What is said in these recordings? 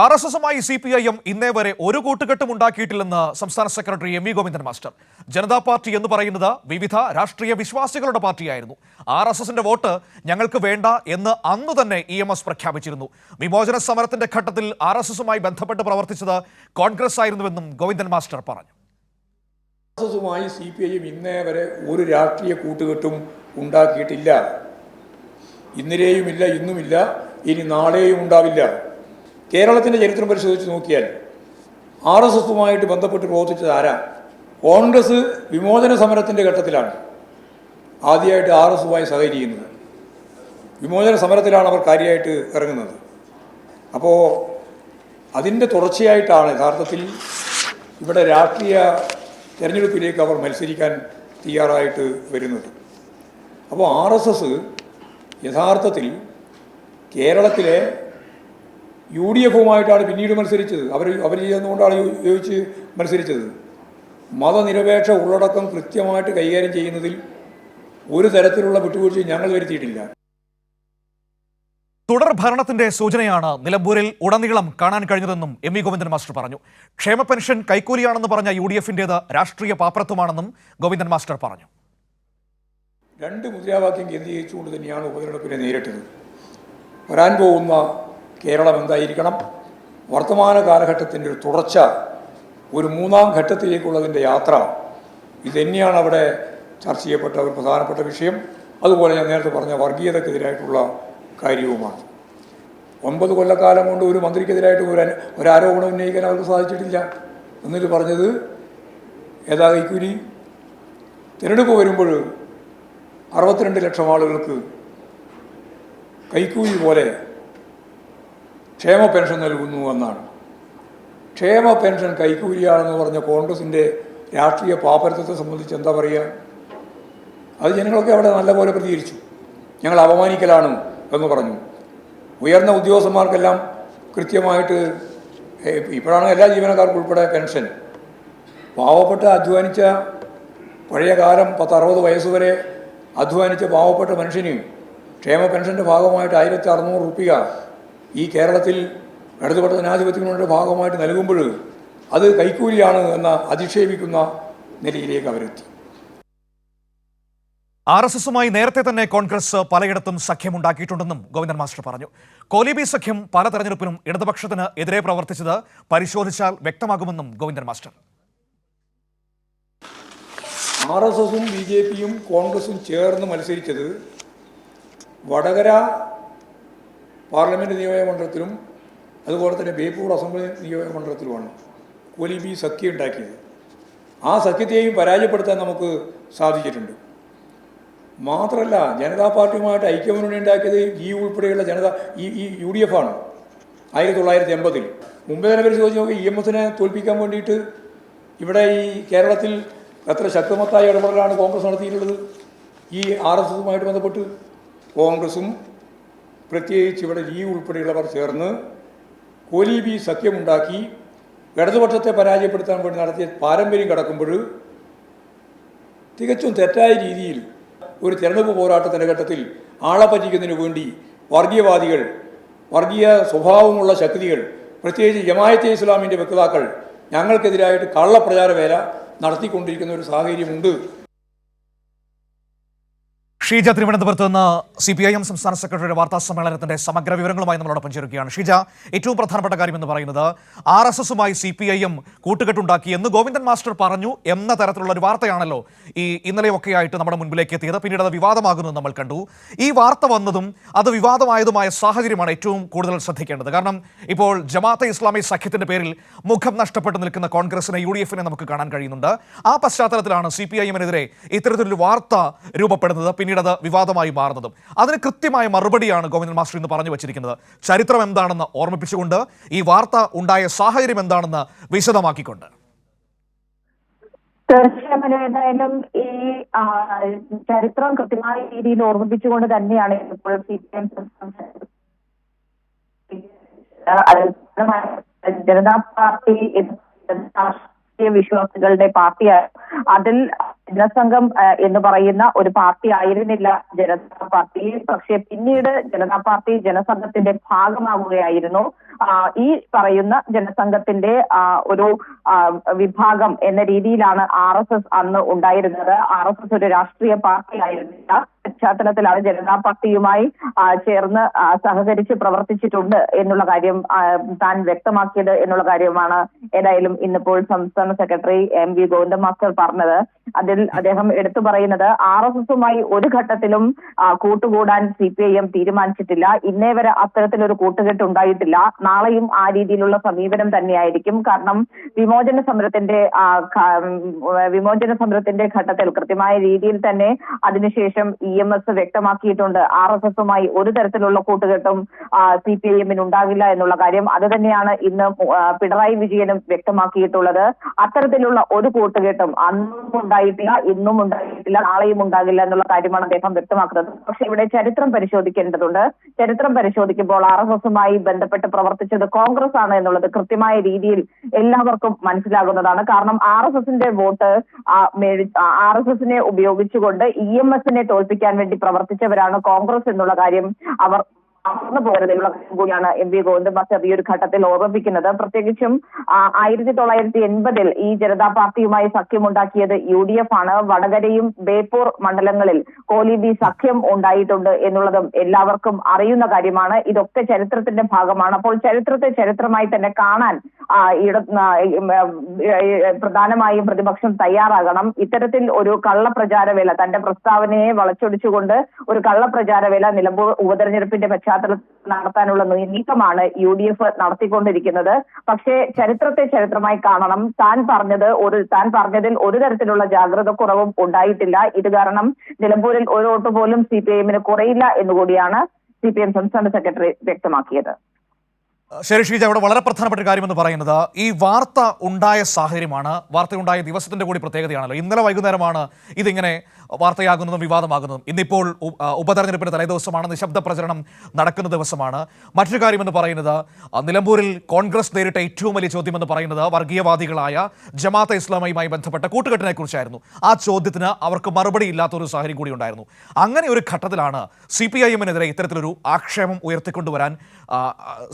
RSSുമായി CPIM ഇന്നേ വരെ ഒരു കൂട്ടുകെട്ടും ഉണ്ടാക്കിയിട്ടില്ലെന്ന് സംസ്ഥാന secretary M V Govindan master. Janata party എന്ന് പറയുന്നത് വിവിധ രാഷ്ട്രീയ വിശ്വാസികളുടെ പാർട്ടിയായിരുന്നു. RSSന്റെ വോട്ട് ഞങ്ങൾക്ക് വേണ്ട എന്ന് അന്ന് തന്നെ EMS പ്രഖ്യാപിച്ചിരുന്നു. വിമോചന സമരത്തിന്റെ ഘട്ടത്തിൽ RSSുമായി ബന്ധപ്പെട്ട് പ്രവർത്തിച്ചത് കോൺഗ്രസ് ആയിരുന്നുവെന്നും ഗോവിന്ദൻ മാസ്റ്റർ പറഞ്ഞു. RSSുമായി CPIM ഇന്നേ വരെ ഒരു രാഷ്ട്രീയ കൂട്ടുകെട്ടും ഉണ്ടാക്കിയിട്ടില്ല. ഇന്നലെയുമില്ല, ഇന്നുമില്ല, ഇനി നാളെയും ഉണ്ടാവില്ല. കേരളത്തിൻ്റെ ചരിത്രം പരിശോധിച്ച് നോക്കിയാൽ RSSുമായിട്ട് ബന്ധപ്പെട്ട് പ്രവർത്തിച്ചത് ആരാ? കോൺഗ്രസ് വിമോചന സമരത്തിൻ്റെ ഘട്ടത്തിലാണ് ആദ്യമായിട്ട് RSSുമായി സഹകരിക്കുന്നത്. വിമോചന സമരത്തിലാണ് അവർ കാര്യമായിട്ട് ഇറങ്ങുന്നത്. അപ്പോൾ അതിൻ്റെ തുടർച്ചയായിട്ടാണ് യഥാർത്ഥത്തിൽ ഇവിടെ രാഷ്ട്രീയ തെരഞ്ഞെടുപ്പിലേക്ക് അവർ മത്സരിക്കാൻ തയ്യാറായിട്ട് വരുന്നത്. അപ്പോൾ RSS യഥാർത്ഥത്തിൽ കേരളത്തിലെ UDFുമായിട്ടാണ് പിന്നീട് മത്സരിച്ചത്. അവർ ചെയ്യുന്നതുകൊണ്ടാണ് യോജിച്ച് മത്സരിച്ചത്. മതനിരപേക്ഷ ഉള്ളടക്കം കൃത്യമായിട്ട് കൈകാര്യം ചെയ്യുന്നതിൽ ഒരു തരത്തിലുള്ള വിട്ടുവീഴ്ചയും ഞങ്ങൾ വരുത്തിയിട്ടില്ല. തുടർ ഭരണത്തിന്റെ സൂചനയാണ് നിലമ്പൂരിൽ ഉടനീളം കാണാൻ കഴിഞ്ഞതെന്നും എം വി ഗോവിന്ദൻ മാസ്റ്റർ പറഞ്ഞു. ക്ഷേമ പെൻഷൻ കൈക്കൂലിയാണെന്ന് പറഞ്ഞ UDFിൻ്റേത് രാഷ്ട്രീയ പാപ്പരത്വമാണെന്നും ഗോവിന്ദൻ മാസ്റ്റർ പറഞ്ഞു. രണ്ട് മുദ്രാവാക്യം കേന്ദ്രീകരിച്ചുകൊണ്ട് തന്നെയാണ് ഉപതെരഞ്ഞെടുപ്പിനെ നേരിട്ടത്. വരാൻ പോകുന്ന കേരളം എന്തായിരിക്കണം, വർത്തമാന കാലഘട്ടത്തിൻ്റെ ഒരു തുടർച്ച, ഒരു മൂന്നാം ഘട്ടത്തിലേക്കുള്ളതിൻ്റെ യാത്ര, ഇതുതന്നെയാണ് അവിടെ ചർച്ച ചെയ്യപ്പെട്ട ഒരു പ്രധാനപ്പെട്ട വിഷയം. അതുപോലെ ഞാൻ നേരത്തെ പറഞ്ഞ വർഗീയതക്കെതിരായിട്ടുള്ള കാര്യവുമാണ്. 9 കൊല്ലക്കാലം കൊണ്ട് ഒരു മന്ത്രിക്കെതിരായിട്ട് ഒരു ആരോപണം ഉന്നയിക്കാൻ അവർക്ക് സാധിച്ചിട്ടില്ല. എന്നിട്ട് പറഞ്ഞത് ഏതാ കൈക്കൂലി. തിരഞ്ഞെടുപ്പ് വരുമ്പോൾ 62 ലക്ഷം ആളുകൾക്ക് കൈക്കൂലി പോലെ ക്ഷേമ പെൻഷൻ നൽകുന്നു എന്നാണ്. ക്ഷേമ പെൻഷൻ കൈക്കൂലിയാണെന്ന് പറഞ്ഞ കോൺഗ്രസിൻ്റെ രാഷ്ട്രീയ പാപ്പരത്വത്തെ സംബന്ധിച്ച് എന്താ പറയുക? അത് ജനങ്ങളൊക്കെ അവിടെ നല്ലപോലെ പ്രതികരിച്ചു. ഞങ്ങൾ അപമാനിക്കലാണ് എന്ന് പറഞ്ഞു. ഉയർന്ന ഉദ്യോഗസ്ഥന്മാർക്കെല്ലാം കൃത്യമായിട്ട് ഇപ്പോഴാണ് എല്ലാ ജീവനക്കാർക്കും ഉൾപ്പെടെ പെൻഷൻ. പാവപ്പെട്ട അധ്വാനിച്ച പഴയ കാലം 10-60 വയസ്സ് വരെ അധ്വാനിച്ച പാവപ്പെട്ട മനുഷ്യന് ക്ഷേമ പെൻഷൻ്റെ ഭാഗമായിട്ട് 1600 രൂപ ഈ കേരളത്തിൽ ഇടതുപക്ഷ ജനാധിപത്യങ്ങളുടെ ഭാഗമായിട്ട് നൽകുമ്പോൾ അത് കൈക്കൂലിയാണ് എന്ന അധിക്ഷേപിക്കുന്ന നിലയിലേക്ക് അവരെത്തി. RSSുമായി നേരത്തെ തന്നെ കോൺഗ്രസ് പലയിടത്തും സഖ്യമുണ്ടാക്കിയിട്ടുണ്ടെന്നും ഗോവിന്ദൻ മാസ്റ്റർ പറഞ്ഞു. കോലീബി സഖ്യം പല തെരഞ്ഞെടുപ്പിനും ഇടതുപക്ഷത്തിന് എതിരെ പ്രവർത്തിച്ചത് പരിശോധിച്ചാൽ വ്യക്തമാകുമെന്നും ഗോവിന്ദൻ മാസ്റ്റർ. RSSും BJPയും കോൺഗ്രസും ചേർന്ന് മത്സരിച്ചത് വടകര പാർലമെൻറ്റ് നിയോജകമണ്ഡലത്തിലും അതുപോലെ തന്നെ ബേപ്പൂർ അസംബ്ലി നിയോജകമണ്ഡലത്തിലുമാണ് കോലീബി സഖ്യം ഉണ്ടാക്കിയത്. ആ സഖ്യത്തെയും പരാജയപ്പെടുത്താൻ നമുക്ക് സാധിച്ചിട്ടുണ്ട്. മാത്രമല്ല, ജനതാ പാർട്ടിയുമായിട്ട് ഐക്യമുന്നണി ഉണ്ടാക്കിയത് ഈ ഉൾപ്പെടെയുള്ള UDF ആണ് 1980. മുമ്പേ തന്നെ പരിശോധിച്ച് നോക്കി, EMSനെ തോൽപ്പിക്കാൻ വേണ്ടിയിട്ട് ഇവിടെ ഈ കേരളത്തിൽ എത്ര ശക്തമത്തായ ഇടപെടലാണ് കോൺഗ്രസ് നടത്തിയിട്ടുള്ളത്. ഈ RSSുമായിട്ട് ബന്ധപ്പെട്ട് കോൺഗ്രസും പ്രത്യേകിച്ച് ഇവിടെ ഉൾപ്പെടെയുള്ളവർ ചേർന്ന് കോലീബി സഖ്യമുണ്ടാക്കി ഇടതുപക്ഷത്തെ പരാജയപ്പെടുത്താൻ വേണ്ടി നടത്തിയ പാരമ്പര്യം കടക്കുമ്പോൾ തികച്ചും തെറ്റായ രീതിയിൽ ഒരു തെരഞ്ഞെടുപ്പ് പോരാട്ടത്തിൻ്റെ ഘട്ടത്തിൽ ആളെ പറ്റിക്കുന്നതിന് വേണ്ടി വർഗീയവാദികൾ, വർഗീയ സ്വഭാവമുള്ള ശക്തികൾ, പ്രത്യേകിച്ച് ജമാഅത്തെ ഇസ്ലാമിൻ്റെ വക്താക്കൾ ഞങ്ങൾക്കെതിരായിട്ട് കള്ളപ്രചാരവേല നടത്തിക്കൊണ്ടിരിക്കുന്ന ഒരു സാഹചര്യമുണ്ട്. ഷീജ തിരുവനന്തപുരത്ത് നിന്ന് CPIM സംസ്ഥാന സെക്രട്ടറിയുടെ വാർത്താ സമ്മേളനത്തിന്റെ സമഗ്ര വിവരങ്ങളുമായി നമ്മളോടൊപ്പം ചേരുകയാണ്. ഷീജ, ഏറ്റവും പ്രധാനപ്പെട്ട കാര്യം എന്ന് പറയുന്നത് RSSുമായി CPIM കൂട്ടുകെട്ടുണ്ടാക്കി എന്ന് ഗോവിന്ദൻ മാസ്റ്റർ പറഞ്ഞു എന്ന തരത്തിലുള്ള ഒരു വാർത്തയാണല്ലോ ഈ ഇന്നലെയൊക്കെയായിട്ട് നമ്മുടെ മുൻപിലേക്ക് എത്തിയത്. പിന്നീട് അത് വിവാദമാകുന്നത് നമ്മൾ കണ്ടു. ഈ വാർത്ത വന്നതും അത് വിവാദമായതുമായ സാഹചര്യമാണ് ഏറ്റവും കൂടുതൽ ശ്രദ്ധിക്കേണ്ടത്. കാരണം ഇപ്പോൾ ജമാഅത്തെ ഇസ്ലാമി സഖ്യത്തിന്റെ പേരിൽ മുഖം നഷ്ടപ്പെട്ട് നിൽക്കുന്ന കോൺഗ്രസിനെ UDFിനെ നമുക്ക് കാണാൻ കഴിയുന്നുണ്ട്. ആ പശ്ചാത്തലത്തിലാണ് CPIMനെതിരെ ഇത്തരത്തിലൊരു വാർത്ത രൂപപ്പെടുന്നത്, പിന്നീട് അത് വിവാദമായി മാറുന്നതും. അതിന് കൃത്യമായ മറുപടിയാണ് ഗോവിന്ദൻ മാസ്റ്റർ ഇന്ന് പറഞ്ഞു വച്ചിരിക്കുന്നത്. ചരിത്രം എന്താണെന്ന് ഓർമ്മിപ്പിച്ചുകൊണ്ട് ഈ വാർത്ത ഉണ്ടായ സാഹചര്യം എന്താണെന്ന് വിശദമാക്കിക്കൊണ്ട്. തീർച്ചയായും ഏതായാലും ഈ ചരിത്രം കൃത്യമായ രീതിയിൽ ഓർമ്മിപ്പിച്ചുകൊണ്ട് തന്നെയാണ് ഇപ്പോൾ CPIM ജനതാ പാർട്ടി വിശ്വാസികളുടെ പാർട്ടിയാണ്. അതിൽ ജനസംഘം എന്ന് പറയുന്ന ഒരു പാർട്ടി ആയിരുന്നില്ല ജനതാ പാർട്ടി. പക്ഷെ പിന്നീട് ജനതാ പാർട്ടി ജനസംഘത്തിന്റെ ഭാഗമാകുകയായിരുന്നു. ഈ പറയുന്ന ജനസംഘത്തിന്റെ ഒരു വിഭാഗം എന്ന രീതിയിലാണ് RSS അന്ന് ഉണ്ടായിരുന്നത്. RSS ഒരു രാഷ്ട്രീയ പാർട്ടിയായിരുന്നില്ല. പശ്ചാത്തലത്തിലാണ് ജനതാ പാർട്ടിയുമായി ചേർന്ന് സഹകരിച്ച് പ്രവർത്തിച്ചിട്ടുണ്ട് എന്നുള്ള കാര്യം താൻ വ്യക്തമാക്കിയത് എന്നുള്ള കാര്യമാണ് ഏതായാലും ഇന്നിപ്പോൾ സംസ്ഥാന സെക്രട്ടറി MV ഗോവിന്ദൻ മാസ്റ്റർ പറഞ്ഞത്. അതിൽ അദ്ദേഹം എടുത്തു പറയുന്നത് RSSുമായി ഒരു ഘട്ടത്തിലും കൂട്ടുകൂടാൻ CPIM തീരുമാനിച്ചിട്ടില്ല. ഇന്നേ വരെ അത്തരത്തിലൊരു കൂട്ടുകെട്ട് ഉണ്ടായിട്ടില്ല. നാളെയും ആ രീതിയിലുള്ള സമീപനം തന്നെയായിരിക്കും. കാരണം വിമോചന സമരത്തിന്റെ ഘട്ടത്തിൽ കൃത്യമായ രീതിയിൽ തന്നെ അതിനുശേഷം EMS വ്യക്തമാക്കിയിട്ടുണ്ട് RSSുമായി ഒരു തരത്തിലുള്ള കൂട്ടുകെട്ടും CPIMന് ഉണ്ടാകില്ല എന്നുള്ള കാര്യം. അത് തന്നെയാണ് ഇന്ന് പിണറായി വിജയനും വ്യക്തമാക്കിയിട്ടുള്ളത്. അത്തരത്തിലുള്ള ഒരു കൂട്ടുകെട്ടും അന്നും ഉണ്ടായിട്ടില്ല, ഇന്നും ഉണ്ടായിട്ടില്ല, നാളെയും ഉണ്ടാകില്ല എന്നുള്ള കാര്യമാണ് അദ്ദേഹം വ്യക്തമാക്കുന്നത്. പക്ഷെ ഇവിടെ ചരിത്രം പരിശോധിക്കേണ്ടതുണ്ട്. ചരിത്രം പരിശോധിക്കുമ്പോൾ RSSുമായി ബന്ധപ്പെട്ട് പ്രവർത്തിച്ചത് കോൺഗ്രസ് ആണ് എന്നുള്ളത് കൃത്യമായ രീതിയിൽ എല്ലാവർക്കും മനസ്സിലാകുന്നതാണ്. കാരണം RSSന്റെ വോട്ട് RSSനെ ഉപയോഗിച്ചുകൊണ്ട് EMSനെ തോൽപ്പിക്കാൻ വേണ്ടി പ്രവർത്തിച്ചവരാണ് കോൺഗ്രസ് എന്നുള്ള കാര്യം അവർ അമർന്നു പോരുന്നുള്ള കൂടിയാണ് MV ഗോവിന്ദൻ മാസ്റ്റർ ഈ ഒരു ഘട്ടത്തിൽ ഓർമ്മിപ്പിക്കുന്നത്. പ്രത്യേകിച്ചും 1980 ഈ ജനതാ പാർട്ടിയുമായി സഖ്യമുണ്ടാക്കിയത് UDF ആണ്. വടകരയും ബേപ്പൂർ മണ്ഡലങ്ങളിൽ കോലീബി സഖ്യം ഉണ്ടായിട്ടുണ്ട് എന്നുള്ളതും എല്ലാവർക്കും അറിയുന്ന കാര്യമാണ്. ഇതൊക്കെ ചരിത്രത്തിന്റെ ഭാഗമാണ്. അപ്പോൾ ചരിത്രത്തെ ചരിത്രമായി തന്നെ കാണാൻ പ്രധാനമായും പ്രതിപക്ഷം തയ്യാറാകണം. ഇത്തരത്തിൽ ഒരു കള്ളപ്രചാരവേല, തന്റെ പ്രസ്താവനയെ വളച്ചൊടിച്ചുകൊണ്ട് ഒരു കള്ളപ്രചാരവേല നിലമ്പൂർ ഉപതെരഞ്ഞെടുപ്പിന്റെ പശ്ചാത്തലത്തിൽ നടത്താനുള്ള നീക്കമാണ് UDF നടത്തിക്കൊണ്ടിരിക്കുന്നത്. പക്ഷേ ചരിത്രത്തെ ചരിത്രമായി കാണണം. താൻ പറഞ്ഞതിൽ ഒരു തരത്തിലുള്ള ജാഗ്രത കുറവും ഉണ്ടായിട്ടില്ല. ഇത് കാരണം നിലമ്പൂരിൽ ഒരു വോട്ട് പോലും CPIMന് കുറയില്ല എന്നുകൂടിയാണ് CPIM സംസ്ഥാന സെക്രട്ടറി വ്യക്തമാക്കിയത്. ശരി ഷീജ, അവിടെ വളരെ പ്രധാനപ്പെട്ട ഒരു കാര്യമെന്ന് പറയുന്നത് ഈ വാർത്ത ഉണ്ടായ സാഹചര്യമാണ്. വാർത്തയുണ്ടായ ദിവസത്തിന്റെ കൂടി പ്രത്യേകതയാണല്ലോ. ഇന്നലെ വൈകുന്നേരമാണ് ഇതിങ്ങനെ വാർത്തയാകുന്നതും വിവാദമാകുന്നതും. ഇന്നിപ്പോൾ ഉപതെരഞ്ഞെടുപ്പിന്റെ തലേദിവസമാണ്, നിശബ്ദ പ്രചരണം നടക്കുന്ന ദിവസമാണ്. മറ്റൊരു കാര്യമെന്ന് പറയുന്നത് നിലമ്പൂരിൽ കോൺഗ്രസ് നേരിട്ട ഏറ്റവും വലിയ ചോദ്യമെന്ന് പറയുന്നത് വർഗീയവാദികളായ ജമാഅത്തെ ഇസ്ലാമിയുമായി ബന്ധപ്പെട്ട കൂട്ടുകെട്ടിനെ കുറിച്ചായിരുന്നു. ആ ചോദ്യത്തിന് അവർക്ക് മറുപടി ഇല്ലാത്തൊരു സാഹചര്യം കൂടി ഉണ്ടായിരുന്നു. അങ്ങനെ ഒരു ഘട്ടത്തിലാണ് CPIMനെതിരെ ഇത്തരത്തിലൊരു ആക്ഷേപം ഉയർത്തിക്കൊണ്ടുവരാൻ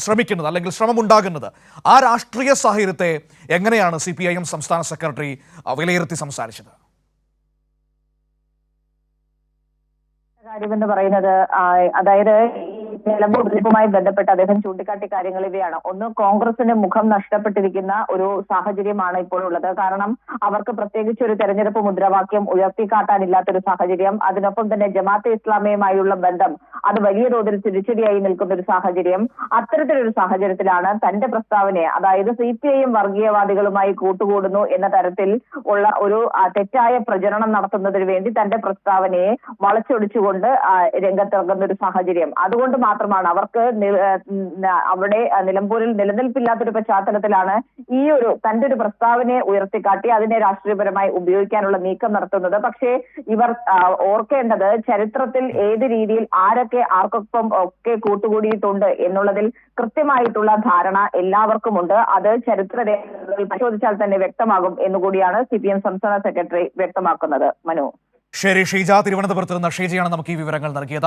ശ്രമിക്കുന്നത്, അല്ലെങ്കിൽ ശ്രമമുണ്ടാകുന്നത്. ആ രാഷ്ട്രീയ സാഹചര്യത്തെ എങ്ങനെയാണ് CPIM സംസ്ഥാന സെക്രട്ടറി വിലയിരുത്തി സംസാരിച്ചത്? കാര്യമെന്ന് പറയുന്നത് അതായത് ഈ നിലമ്പൂർ തെരഞ്ഞെടുപ്പുമായി ബന്ധപ്പെട്ട് അദ്ദേഹം ചൂണ്ടിക്കാട്ടിയ കാര്യങ്ങൾ ഇവയാണ്. ഒന്ന്, കോൺഗ്രസിന് മുഖം നഷ്ടപ്പെട്ടിരിക്കുന്ന ഒരു സാഹചര്യമാണ് ഇപ്പോൾ ഉള്ളത്. കാരണം അവർക്ക് പ്രത്യേകിച്ച് ഒരു തെരഞ്ഞെടുപ്പ് മുദ്രാവാക്യം ഉയർത്തിക്കാട്ടാനില്ലാത്തൊരു സാഹചര്യം. അതിനൊപ്പം തന്നെ ജമാഅത്തെ ഇസ്ലാമിയുമായുള്ള ബന്ധം അത് വലിയ തോതിൽ തിരിച്ചടിയായി നിൽക്കുന്ന ഒരു സാഹചര്യം. അത്തരത്തിലൊരു സാഹചര്യത്തിലാണ് തന്റെ പ്രസ്താവനയെ, അതായത് CPIM വർഗീയവാദികളുമായി കൂട്ടുകൂടുന്നു എന്ന തരത്തിൽ ഉള്ള ഒരു തെറ്റായ പ്രചരണം നടത്തുന്നതിന് വേണ്ടി തന്റെ പ്രസ്താവനയെ വളച്ചൊടിച്ചുകൊണ്ട് രംഗത്തിറങ്ങുന്ന ഒരു സാഹചര്യം. അതുകൊണ്ട് മാത്രമാണ് അവർക്ക് അവിടെ നിലമ്പൂരിൽ നിലനിൽപ്പില്ലാത്തൊരു പശ്ചാത്തലത്തിലാണ് ഈ തന്റെ ഒരു പ്രസ്താവനയെ ഉയർത്തിക്കാട്ടി അതിനെ രാഷ്ട്രീയപരമായി ഉപയോഗിക്കാനുള്ള നീക്കം നടത്തുന്നത്. പക്ഷേ ഇവർ ഓർക്കേണ്ടത് ചരിത്രത്തിൽ ഏത് രീതിയിൽ ആരൊക്കെ ആർക്കൊപ്പം ഒക്കെ കൂട്ടുകൂടിയിട്ടുണ്ട് എന്നുള്ളതിൽ കൃത്യമായിട്ടുള്ള ധാരണ എല്ലാവർക്കുമുണ്ട്. അത് ചരിത്ര രേഖകളിൽ പരിശോധിച്ചാൽ തന്നെ വ്യക്തമാകും എന്നുകൂടിയാണ് CPIM സംസ്ഥാന സെക്രട്ടറി വ്യക്തമാക്കുന്നത്. മനു. ശരി ഷീജ, തിരുവനന്തപുരത്ത് നിന്ന് ഷീജയാണ് നമുക്ക് ഈ വിവരങ്ങൾ നൽകിയത്.